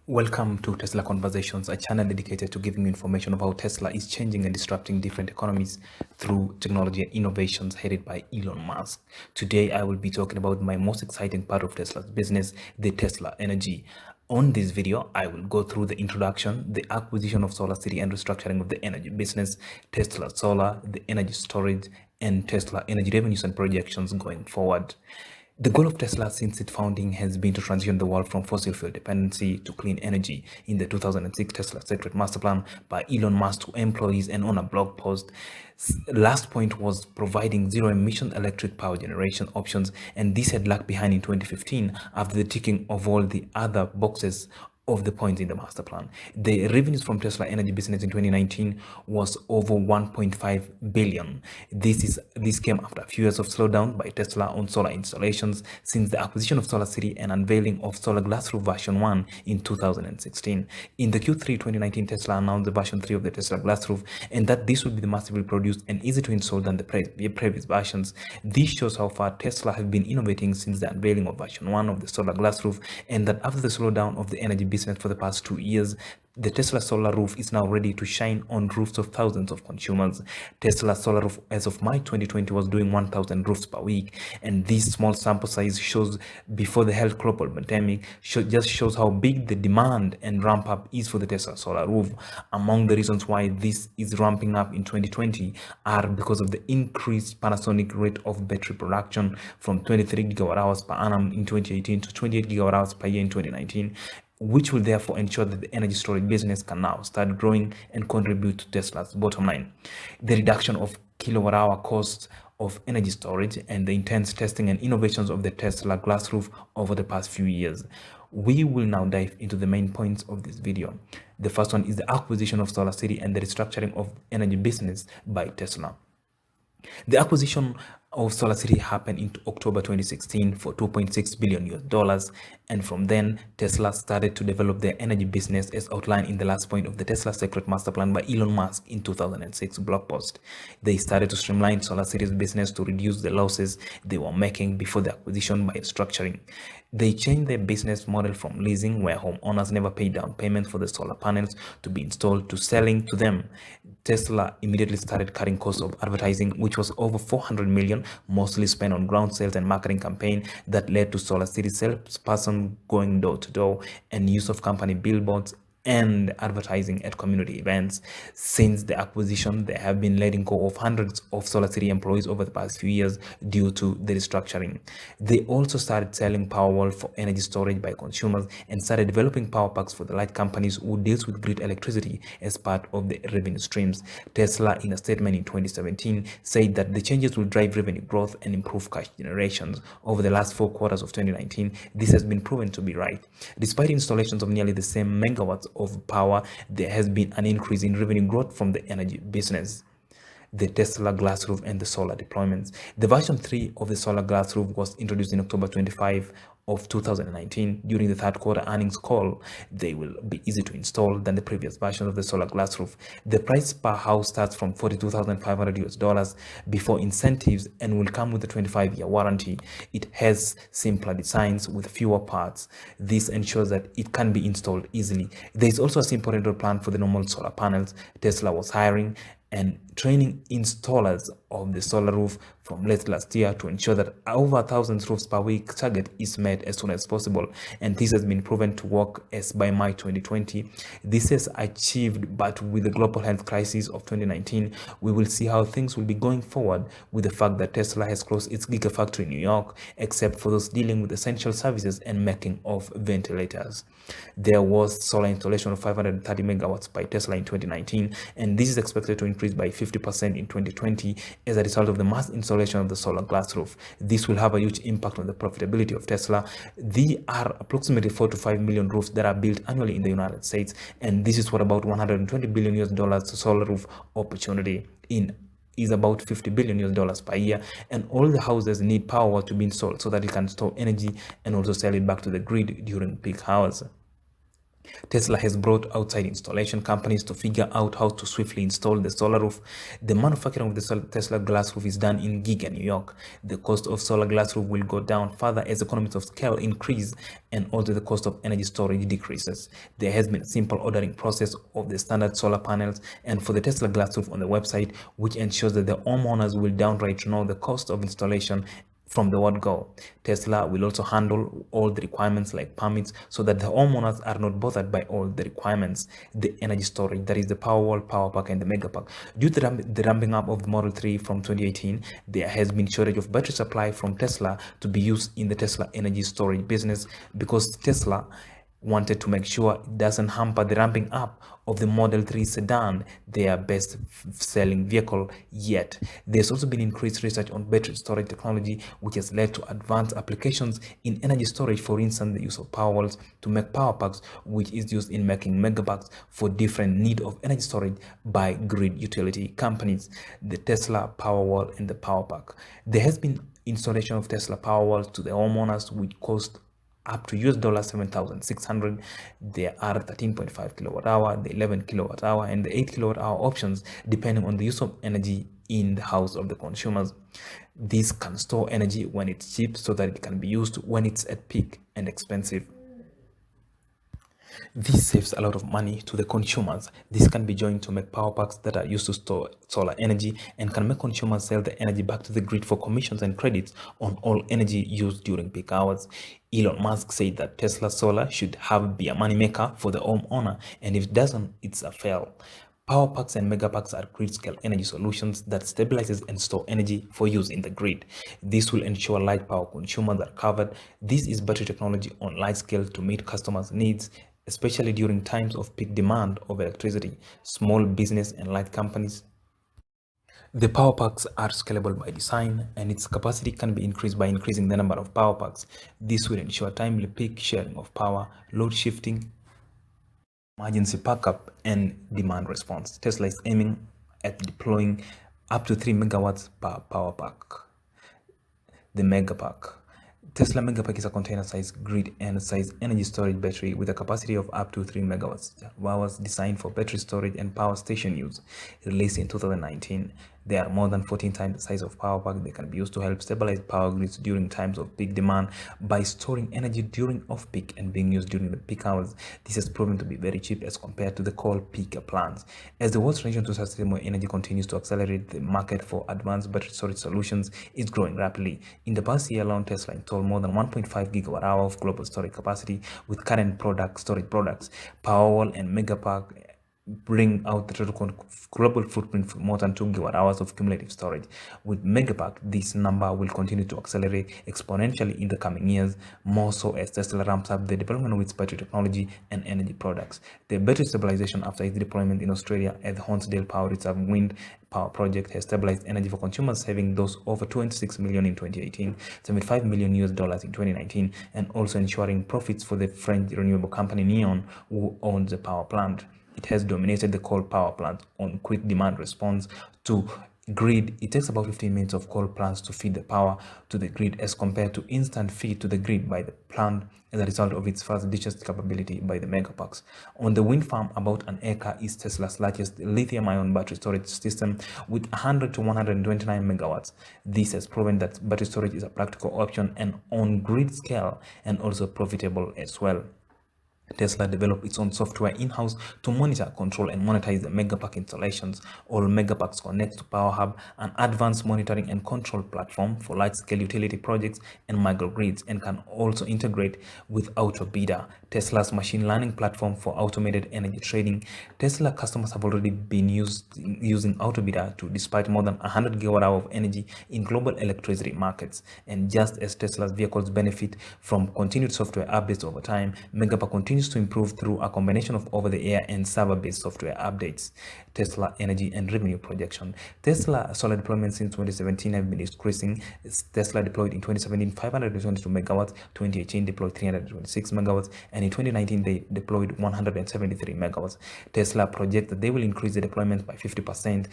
Welcome to Tesla Conversations, a channel dedicated to giving you information of how Tesla is changing and disrupting different economies through technology and innovations headed by Elon Musk. Today, I will be talking about my most exciting part of Tesla's business, the Tesla Energy. On this video, I will go through the introduction, the acquisition of SolarCity and restructuring of the energy business, Tesla Solar, the energy storage, and Tesla energy revenues and projections going forward. The goal of Tesla since its founding has been to transition the world from fossil fuel dependency to clean energy. In the 2006 Tesla Secret Master Plan by Elon Musk to employees and on a blog post, last point was providing zero-emission electric power generation options, and this had lagged behind in 2015 after the ticking of all the other boxes of the points in the master plan. The revenues from Tesla energy business in 2019 was over 1.5 billion. This came after a few years of slowdown by Tesla on solar installations since the acquisition of SolarCity and unveiling of Solar Glass Roof version 1 in 2016. In the Q3 2019, Tesla announced the version 3 of the Tesla Glass Roof, and that this would be the massively produced and easy to install than the previous versions. This shows how far Tesla have been innovating since the unveiling of version 1 of the Solar Glass Roof, and that after the slowdown of the energy business for the past 2 years, the Tesla solar roof is now ready to shine on roofs of thousands of consumers. Tesla solar roof as of March 2020 was doing 1,000 roofs per week, and this small sample size shows before the health global pandemic just shows how big the demand and ramp up is for the Tesla solar roof. Among the reasons why this is ramping up in 2020 are because of the increased Panasonic rate of battery production from 23 gigawatt hours per annum in 2018 to 28 gigawatt hours per year in 2019, which will therefore ensure that the energy storage business can now start growing and contribute to Tesla's bottom line. The reduction of kilowatt-hour costs of energy storage and the intense testing and innovations of the Tesla glass roof over the past few years. We will now dive into the main points of this video. The first one is the acquisition of SolarCity and the restructuring of energy business by Tesla. The acquisition of SolarCity happened in October 2016 for $2.6 billion, and from then Tesla started to develop their energy business as outlined in the last point of the Tesla Secret Master Plan by Elon Musk in 2006 blog post. They started to streamline SolarCity's business to reduce the losses they were making before the acquisition by restructuring. They changed their business model from leasing, where homeowners never paid down payments for the solar panels to be installed, to selling to them. Tesla immediately started cutting costs of advertising, which was over $400 million, mostly spent on ground sales and marketing campaign that led to SolarCity salesperson going door to door and use of company billboards and advertising at community events. Since the acquisition, they have been letting go of hundreds of SolarCity employees over the past few years due to the restructuring. They also started selling Powerwall for energy storage by consumers and started developing power packs for the light companies who deals with grid electricity as part of the revenue streams. Tesla, in a statement in 2017, said that the changes will drive revenue growth and improve cash generations. Over the last 4 quarters of 2019, this has been proven to be right. Despite installations of nearly the same megawatts of power, there has been an increase in revenue growth from the energy business. The Tesla glass roof and the solar deployments. The version 3 of the solar glass roof was introduced in October 25 of 2019 during the third quarter earnings call. They will be easy to install than the previous version of the solar glass roof. The price per house starts from $42,500 before incentives and will come with a 25-year warranty. It has simpler designs with fewer parts. This ensures that it can be installed easily. There is also a simple rental plan for the normal solar panels. Tesla was hiring and training installers of the solar roof from late last year to ensure that over 1,000 roofs per week target is met as soon as possible, and this has been proven to work as by March 2020. This is achieved, but with the global health crisis of 2019, we will see how things will be going forward with the fact that Tesla has closed its Gigafactory in New York, except for those dealing with essential services and making of ventilators. There was solar installation of 530 megawatts by Tesla in 2019, and this is expected to increase by 50% in 2020 as a result of the mass installation of the solar glass roof. This will have a huge impact on the profitability of Tesla. There are approximately 4 to 5 million roofs that are built annually in the United States, and this is what about $120 billion solar roof opportunity is about $50 billion per year, and all the houses need power to be installed so that it can store energy and also sell it back to the grid during peak hours. Tesla has brought outside installation companies to figure out how to swiftly install the solar roof. The manufacturing of the Tesla glass roof is done in Giga, New York. The cost of solar glass roof will go down further as economies of scale increase and also the cost of energy storage decreases. There has been a simple ordering process of the standard solar panels and for the Tesla glass roof on the website, which ensures that the homeowners will downright know the cost of installation from the word go. Tesla will also handle all the requirements like permits so that the homeowners are not bothered by all the requirements. The energy storage, that is the Powerwall, Powerpack, and the Megapack. Due to the ramping up of the Model 3 from 2018, there has been shortage of battery supply from Tesla to be used in the Tesla energy storage business because Tesla wanted to make sure it doesn't hamper the ramping up of the Model 3 sedan, their best selling vehicle yet. There's also been increased research on battery storage technology, which has led to advanced applications in energy storage. For instance, the use of power walls to make power packs, which is used in making megapacks for different need of energy storage by grid utility companies. The Tesla Powerwall and the Power Pack. There has been installation of Tesla Powerwalls to the homeowners, which cost up to $7,600. There are 13.5 kilowatt hour, the 11 kilowatt hour, and the 8 kilowatt hour options depending on the use of energy in the house of the consumers. This can store energy when it's cheap so that it can be used when it's at peak and expensive. This saves a lot of money to the consumers. This can be joined to make power packs that are used to store solar energy and can make consumers sell the energy back to the grid for commissions and credits on all energy used during peak hours. Elon Musk said that Tesla solar should be a moneymaker for the homeowner, and if it doesn't, it's a fail. Power packs and mega packs are grid-scale energy solutions that stabilizes and store energy for use in the grid. This will ensure light power consumers are covered. This is battery technology on large scale to meet customers' needs, especially during times of peak demand of electricity. Small business and light companies. The power packs are scalable by design, and its capacity can be increased by increasing the number of power packs. This will ensure timely peak sharing of power, load shifting, emergency backup, and demand response. Tesla is aiming at deploying up to 3 megawatts per power pack. The Megapack. Tesla Megapack is a container-sized grid and size energy storage battery with a capacity of up to 3 megawatts hours, designed for battery storage and power station use. Released in 2019, they are more than 14 times the size of power pack. They can be used to help stabilize power grids during times of peak demand by storing energy during off-peak and being used during the peak hours. This has proven to be very cheap as compared to the coal peaker plants. As the world's transition to sustainable energy continues to accelerate, the market for advanced battery storage solutions is growing rapidly. In the past year alone, Tesla installed more than 1.5 gigawatt hour of global storage capacity with current storage products. Powerwall and Megapack bring out the total global footprint for more than 2 gigawatt hours of cumulative storage. With Megapack, this number will continue to accelerate exponentially in the coming years, more so as Tesla ramps up the development of its battery technology and energy products. The battery stabilization after its deployment in Australia at the Hornsdale Power Reserve Wind Power Project has stabilized energy for consumers, saving those over 26 million in 2018, 75 million US dollars in 2019, and also ensuring profits for the French renewable company Neon, who owns the power plant. It has dominated the coal power plant on quick demand response to grid. It takes about 15 minutes of coal plants to feed the power to the grid as compared to instant feed to the grid by the plant as a result of its fast discharge capability by the megapacks. On the wind farm, about an acre, is Tesla's largest lithium-ion battery storage system with 100 to 129 megawatts. This has proven that battery storage is a practical option and on grid scale and also profitable as well. Tesla developed its own software in-house to monitor, control, and monetize the Megapack installations. All Megapacks connect to PowerHub, an advanced monitoring and control platform for large-scale utility projects and microgrids, and can also integrate with AutoBidder, Tesla's machine learning platform for automated energy trading. Tesla customers have already been using AutoBidder to dispatch more than 100 gigawatt-hour of energy in global electricity markets. And just as Tesla's vehicles benefit from continued software updates over time, Megapack continues to improve through a combination of over-the-air and server-based software updates. Tesla energy and revenue projection. Tesla solar deployments since 2017 have been decreasing. Tesla deployed in 2017 522 megawatts, 2018 deployed 326 megawatts, and in 2019 they deployed 173 megawatts. Tesla projects that they will increase the deployments by 50%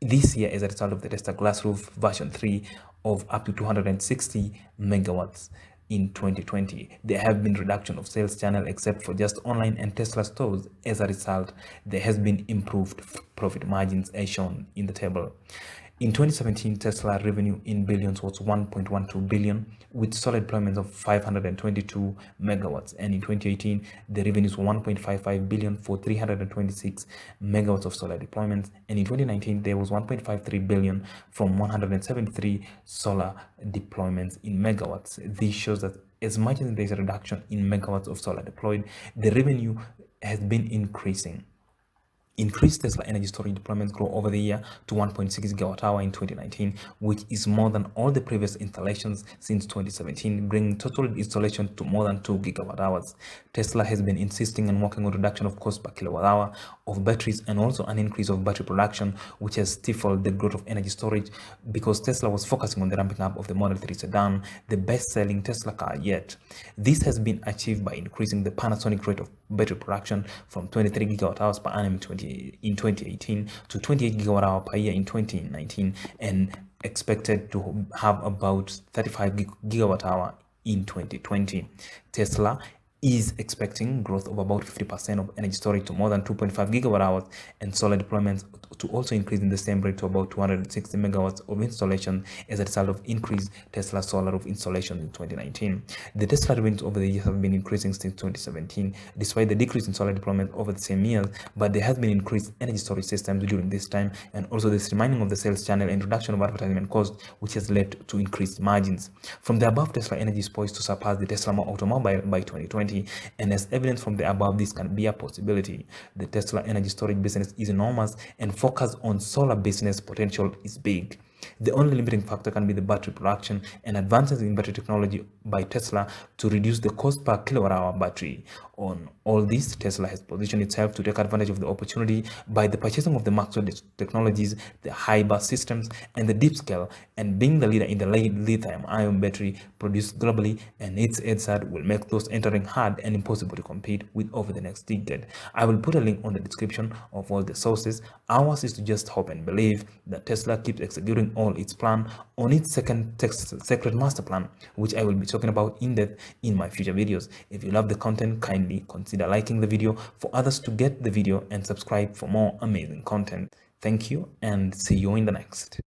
this year as a result of the Tesla Glass Roof version 3 of up to 260 megawatts. in 2020. There have been reduction of sales channel except for just online and Tesla stores. As a result, there has been improved profit margins as shown in the table. In 2017, Tesla revenue in billions was 1.12 billion with solid deployments of 522 megawatts. And in 2018, the revenues were 1.55 billion for 326 megawatts of solar deployments. And in 2019, there was 1.53 billion from 173 solar deployments in megawatts. This shows that as much as there's a reduction in megawatts of solar deployed, the revenue has been increasing. Increased Tesla energy storage deployments grow over the year to 1.6 gigawatt hour in 2019, which is more than all the previous installations since 2017, bringing total installation to more than 2 gigawatt hours. Tesla has been insisting and working on reduction of cost per kilowatt hour of batteries and also an increase of battery production, which has stifled the growth of energy storage because Tesla was focusing on the ramping up of the Model 3 sedan, the best-selling Tesla car yet. This has been achieved by increasing the Panasonic rate of battery production from 23 gigawatt hours per annum in 2018 to 28 gigawatt hour per year in 2019, and expected to have about 35 gigawatt hour in 2020. Tesla is expecting growth of about 50% of energy storage to more than 2.5 gigawatt hours and solar deployments to also increase in the same rate to about 260 megawatts of installation as a result of increased Tesla solar of installation in 2019. The Tesla revenues over the years have been increasing since 2017 despite the decrease in solar deployment over the same years, but there has been increased energy storage systems during this time and also the streamlining of the sales channel and reduction of advertisement costs, which has led to increased margins. From the above, Tesla energy is poised to surpass the Tesla automobile by 2020. And as evidence from the above, this can be a possibility. The Tesla energy storage business is enormous and focus on solar business potential is big. The only limiting factor can be the battery production and advances in battery technology by Tesla to reduce the cost per kilowatt hour battery. On all this, Tesla has positioned itself to take advantage of the opportunity by the purchasing of the Maxwell technologies, the high bus systems, and the deep scale, and being the leader in the lithium-ion battery produced globally, and its EDSAT will make those entering hard and impossible to compete with over the next decade. I will put a link on the description of all the sources. Ours is to just hope and believe that Tesla keeps executing all its plan on its secret master plan, which I will be talking about in depth in my future videos. If you love the content, kindly consider liking the video for others to get the video and subscribe for more amazing content. Thank you and see you in the next.